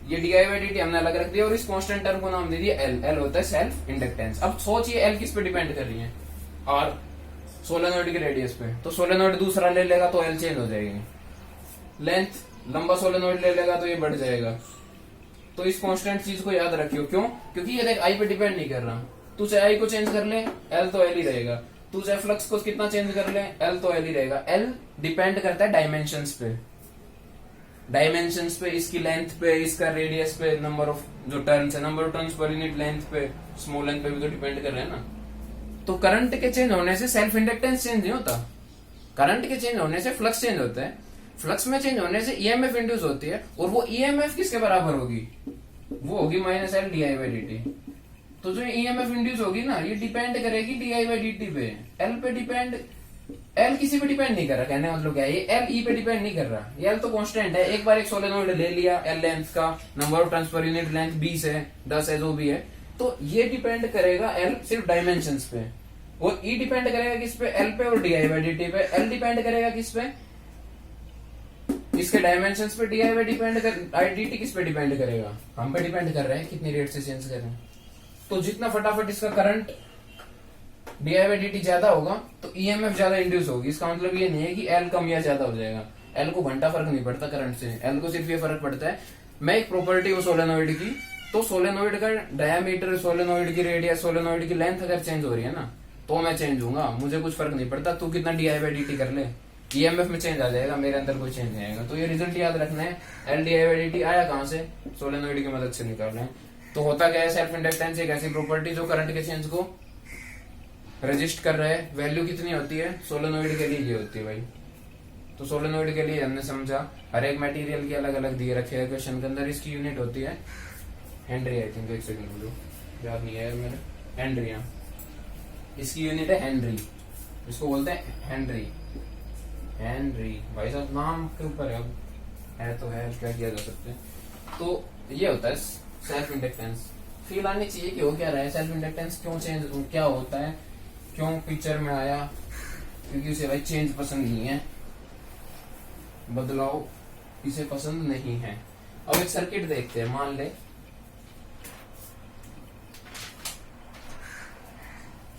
ये DI by D हमने अलग रख दिया और इस कांस्टेंट टर्म को नाम दे दिया एल। एल होता है सेल्फ इंडक्टेंस। अब सोचिए एल किस पे डिपेंड कर रही है, आर सोलेनोइड के रेडियस पे। तो सोलेनोइड दूसरा ले लेगा तो एल चेंज हो जाएगी। लेंथ लंबा सोलेनोइड ले लेगा तो ये बढ़ जाएगा। तो इस कांस्टेंट चीज को याद रखियो। क्यों? क्योंकि ये देख आई पे डिपेंड नहीं कर रहा। तू चाहे आई को चेंज कर ले, एल तो एल ही रहेगा। तू चाहे फ्लक्स को कितना चेंज कर ले, एल तो एल ही रहेगा। एल डिपेंड करता है डायमेंशंस पे, डायमेंशंस पे, इसकी लेंथ पे, इसका रेडियस पे, नंबर ऑफ जो टर्न्स है, number of turns per unit length पे, स्मॉल लेंथ पे भी तो डिपेंड कर रहे हैं ना। तो करंट के चेंज होने से सेल्फ इंडक्टेंस चेंज नहीं होता। करंट के चेंज होने से फ्लक्स चेंज होता है। फ्लक्स में चेंज होने से ईएमएफ इंड्यूस होती है और वो ईएमएफ किसके बराबर होगी? वो होगी minus L D I by D T. तो जो ईएमएफ इंड्यूस होगी ना, ये डिपेंड करेगी D I by D T पे। एल पे डिपेंड, एल किसी पे डिपेंड नहीं कर रहा। कहने का मतलब क्या है, ये एल ई पे डिपेंड नहीं कर रहा। ये एल तो कांस्टेंट है। एक बार एक सोलेनोइड ले लिया, एल लेंथ का, number of turns per unit length 20 है, 10 है, जो भी है, तो ये डिपेंड करेगा एल सिर्फ डायमेंशंस पे। और ई डिपेंड करेगा किस पे? एल पे और D I by D T पे। एल डिपेंड करेगा किस पे? इसके डायमेंशंस पे। डी आई बाई डिपेंड कर, आई डी टी किस पे डिपेंड करेगा? हम पे डिपेंड कर रहे हैं कितनी रेट से चेंज कर रहे हैं। तो जितना फटाफट इसका current D I by D T ज्यादा होगा तो ईएमएफ ज्यादा इंड्यूस होगी। इसका मतलब ये नहीं है कि एल कम या ज्यादा हो जाएगा। एल को घंटा फर्क नहीं पड़ता करंट से। एल को सिर्फ ये फर्क पड़ता है, मैं एक प्रॉपर्टी हूँ सोलेनोइड की, तो सोलेनोइड का डायमीटर, सोलेनोइड की रेडियस, सोलेनोइड की लेंथ अगर चेंज हो रही है ना, तो मैं चेंज हूंगा, मुझे कुछ फर्क नहीं पड़ता। तू कितना D I by D T कर ले, ईएमएफ में चेंज आ जाएगा, मेरे अंदर कोई चेंज नहीं आएगा। तो ये रिजल्ट याद रखना है। L D I by D T आया कहां से? सोलेनोइड की मदद से निकाल रहे हैं। तो होता क्या है, सेल्फ इंडक्टेंस एक ऐसी प्रॉपर्टी जो करंट के चेंज को रजिस्ट कर रहे हैं। वैल्यू कितनी होती है? सोलेनोइड के लिए ये होती है भाई। तो सोलेनोइड के लिए हमने समझा, हर एक मटेरियल की अलग अलग दिए रखे हैं क्वेश्चन के अंदर। इसकी यूनिट होती है हेनरी, आई थिंक, एक सेकंड बोलो, याद नहीं है मेरे, हेनरी। इसकी यूनिट है हेनरी, इसको बोलते हैं हेनरी। हेनरी भाई साहब नाम के ऊपर है तो है, क्या किया जा सकता है। तो ये होता है सेल्फ इंडक्टेंस। फील आनी चाहिए कि हो क्या रहा है, सेल्फ इंडक्टेंस क्यों चेंज, क्या होता है, क्यों पिक्चर में आया। क्योंकि उसे भाई चेंज पसंद नहीं है, बदलाव इसे पसंद नहीं है। अब एक सर्किट देखते हैं। मान ले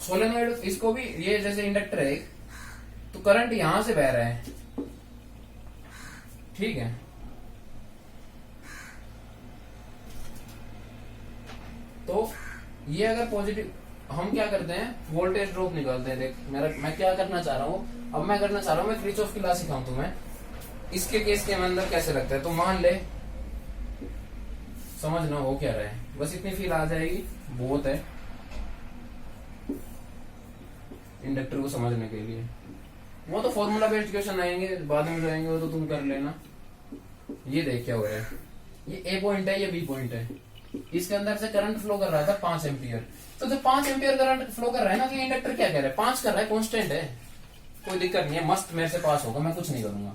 सोलेनोइड, इसको भी ये जैसे इंडक्टर है, तो करंट यहां से बह रहा है, ठीक है। तो ये अगर पॉजिटिव, हम क्या करते हैं, वोल्टेज ड्रॉप निकालते हैं। देख मैं क्या करना चाह रहा हूं, अब मैं करना चाह रहा हूं, मैं क्रिचॉफ की लॉ सिखाऊं तुम्हें। इसके केस के अंदर कैसे लगता है, तो मान ले, समझना हो क्या रहा है, बस इतनी फील आ जाएगी, बहुत है इंडक्टर को समझने के लिए। वो तो फॉर्मूला बेस्ड क्वेश्चन आएंगे बाद में जाएंगे, वो तो तुम कर लेना। ये देख क्या हो रहा है, ये ए पॉइंट है, ये बी पॉइंट है। इसके अंदर से करंट फ्लो कर रहा था 5 एम्पियर। तो जब 5 एम्पियर करंट फ्लो कर रहा है ना, तो ये इंडक्टर क्या कह रहा है, 5 कर रहा है, कांस्टेंट है, कोई दिक्कत नहीं है, मस्त मेरे से पास होगा, मैं कुछ नहीं करूंगा।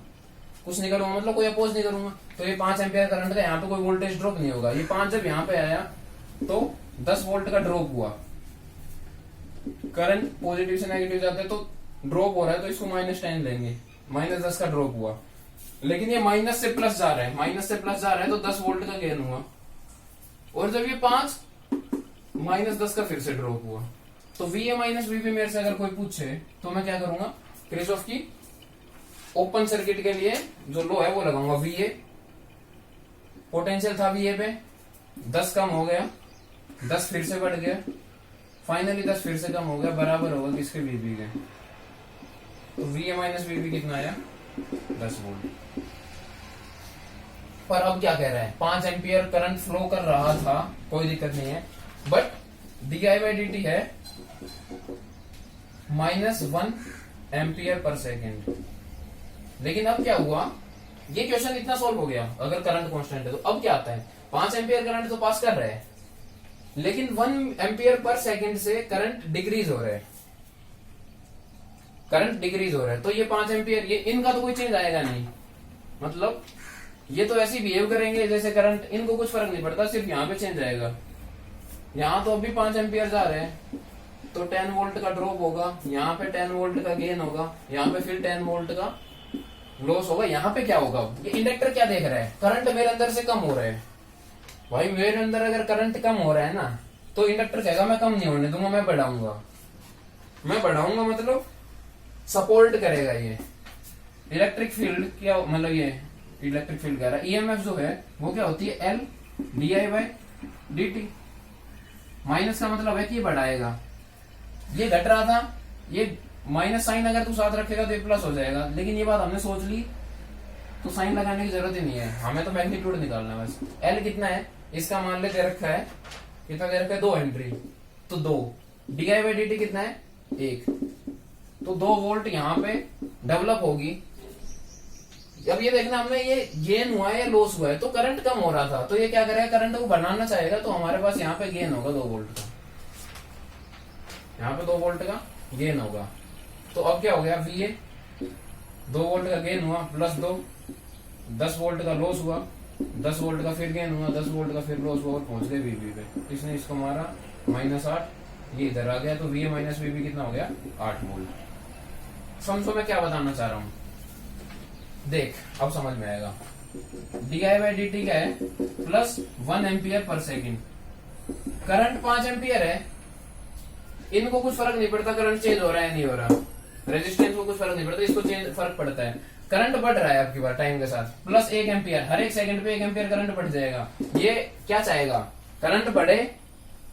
कुछ नहीं करूंगा मतलब कोई अपोज नहीं करूंगा। तो ये 5 एम्पियर करंट का यहाँ पे कोई वोल्टेज ड्रॉप नहीं होगा। ये 5 जब यहाँ पे आया तो 10 वोल्ट का ड्रॉप हुआ। करंट पॉजिटिव से नेगेटिव जाते हैं तो ड्रॉप हो रहा है, तो इसको -10 लेंगे, -10 का ड्रॉप हुआ। लेकिन ये माइनस से प्लस जा रहा है, माइनस से प्लस जा रहा है, तो 10 वोल्ट का गेन हुआ। और जब ये 5 -10 का फिर से ड्रॉप हुआ, तो VA माइनस VB मेरे से अगर कोई पूछे तो मैं क्या करूंगा, किरचॉफ की ओपन सर्किट के लिए जो लो है वो लगाऊंगा। VA पोटेंशियल था VA पे, 10 कम हो गया, 10 फिर से बढ़ गया, फाइनली 10 फिर से कम हो गया, बराबर होगा किसके, VB के। तो VA माइनस VB कितना आया, 10 वोल्ट। पर अब क्या कह रहा है, 5 एम्पियर करंट फ्लो कर रहा था, कोई दिक्कत नहीं है, बट di/dt है -1 एम्पियर पर सेकेंड। लेकिन अब क्या हुआ, ये क्वेश्चन इतना सॉल्व हो गया अगर करंट कांस्टेंट है। तो अब क्या आता है, 5 एम्पियर करंट तो पास कर रहा है, लेकिन 1 एम्पियर पर सेकेंड से करंट डिक्रीज हो रहा है, करंट डिक्रीज हो रहा है। तो ये 5 एम्पियर, ये इनका तो कोई चेंज आएगा नहीं, मतलब ये तो ऐसे बिहेव करेंगे जैसे करंट, इनको कुछ फर्क नहीं पड़ता, सिर्फ यहाँ पे चेंज आएगा। यहाँ तो अभी 5 एम्पियर जा रहे हैं, तो 10 वोल्ट का ड्रॉप होगा, यहाँ पे 10 वोल्ट का गेन होगा, यहाँ पे फिर 10 वोल्ट का लॉस होगा। यहाँ पे क्या होगा, ये इंडक्टर क्या देख रहा है, करंट मेरे अंदर से कम हो रहा है, भाई मेरे अंदर अगर करंट कम हो रहा है ना, तो इंडक्टर कहेगा मैं कम नहीं होने दूंगा, मैं बढ़ाऊंगा। मैं बढ़ाऊंगा मतलब सपोर्ट करेगा ये। इलेक्ट्रिक फील्ड क्या मतलब, ये इलेक्ट्रिक फील्ड कह रहा है, ईएमएफ जो है वो क्या होती है, L D I by D T. Minus का मतलब है कि ये बढ़ाएगा, ये घट रहा था, ये माइनस साइन अगर तू साथ रखेगा तो ये प्लस हो जाएगा, लेकिन ये बात हमने सोच ली तो साइन लगाने की जरूरत ही नहीं है, हमें तो मैग्नीट्यूड निकालना है बस। एल कितना है इसका मान ले दे रखा है, कितना दे रखा है, 2 हेनरी, तो 2 D I by D T कितना है 1, तो 2 वोल्ट यहाँ पे डेवलप होगी। अब ये देखना हमने ये गेन हुआ है या लॉस हुआ है, तो करंट कम हो रहा था तो ये क्या करेगा, करंट को बढ़ाना चाहेगा, तो हमारे पास यहाँ पे गेन होगा 2 वोल्ट का, यहाँ पे 2 वोल्ट का गेन होगा। तो अब क्या हो गया, VA 2 वोल्ट का गेन हुआ प्लस 2, 10 वोल्ट का लॉस हुआ, 10 वोल्ट का फिर गेन हुआ, 10 वोल्ट का फिर लॉस हुआ और पहुंच गए VB पे। इसने इसको मारा -8, ये इधर आ गया, तो VA माइनस VB कितना हो गया 8 वोल्ट। समझो मैं क्या बताना चाह रहा हूं, देख अब समझ में आएगा। DI बाई dt क्या है, plus 1 ampere per second. Current 5 ampere है, इनको कुछ फर्क नहीं पड़ता करंट चेंज हो रहा है नहीं हो रहा, रेजिस्टेंस को कुछ फर्क नहीं पड़ता, इसको चेंज फर्क पड़ता है। करंट बढ़ रहा है आपकी बार टाइम के साथ, प्लस 1 एम्पियर, हर एक सेकंड पे 1 एम्पियर करंट बढ़ जाएगा। ये क्या चाहेगा, करंट बढ़े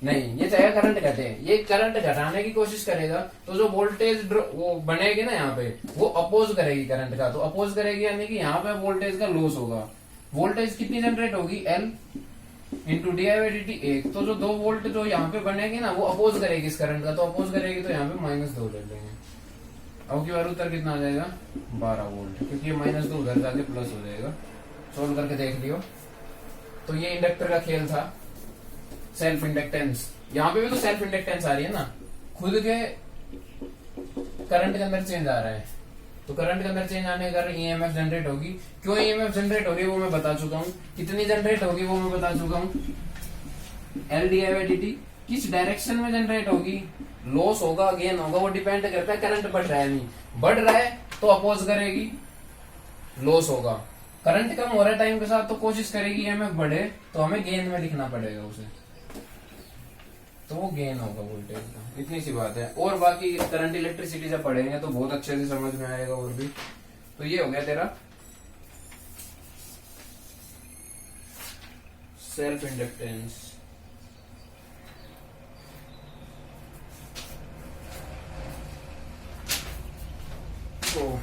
नहीं, ये चाहेगा करंट घटे। ये करंट घटाने की कोशिश करेगा तो जो वोल्टेज वो बनेगी ना यहाँ पे, वो अपोज करेगी करंट का, तो अपोज करेगी यानी कि यहाँ पे वोल्टेज का लॉस होगा। वोल्टेज कितनी जनरेट होगी, L into D I by D T 1, तो जो 2 वोल्ट जो यहाँ पे बनेगी ना वो अपोज करेगी इस करंट का, तो अपोज करेगी तो यहाँ पे -2 ले लेंगे। अब की बार उत्तर कितना आ जाएगा 12 वोल्ट, क्योंकि ये -2 उधर जाके प्लस हो जाएगा। सोल्व करके देख लियो। तो ये इंडक्टर का खेल था, सेल्फ इंडक्टेंस। यहाँ पे भी तो सेल्फ इंडक्टेंस आ रही है ना, खुद के करंट के अंदर चेंज आ रहा है, तो करंट के अंदर चेंज आने के कारण ईएमएफ जनरेट होगी। क्यों ईएमएफ जनरेट होगी वो मैं बता चुका हूँ, कितनी जनरेट होगी वो मैं बता चुका हूँ। L D I by D T किस डायरेक्शन में जनरेट होगी, लॉस होगा गेन होगा, वो डिपेंड करता है करंट बढ़ रहा है नहीं, बढ़ रहा है तो अपोज करेगी, लॉस होगा। करंट कम हो रहा है टाइम के साथ तो कोशिश करेगी ईएमएफ बढ़े, तो हमें गेन में लिखना पड़ेगा उसे, तो वो गेन होगा वोल्टेज का। इतनी सी बात है, और बाकी करंट इलेक्ट्रिसिटी जब पढ़ेंगे तो बहुत अच्छे से समझ में आएगा और भी। तो ये हो गया तेरा सेल्फ इंडक्टेंस। तो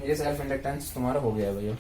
ये सेल्फ इंडक्टेंस तुम्हारा हो गया भैया।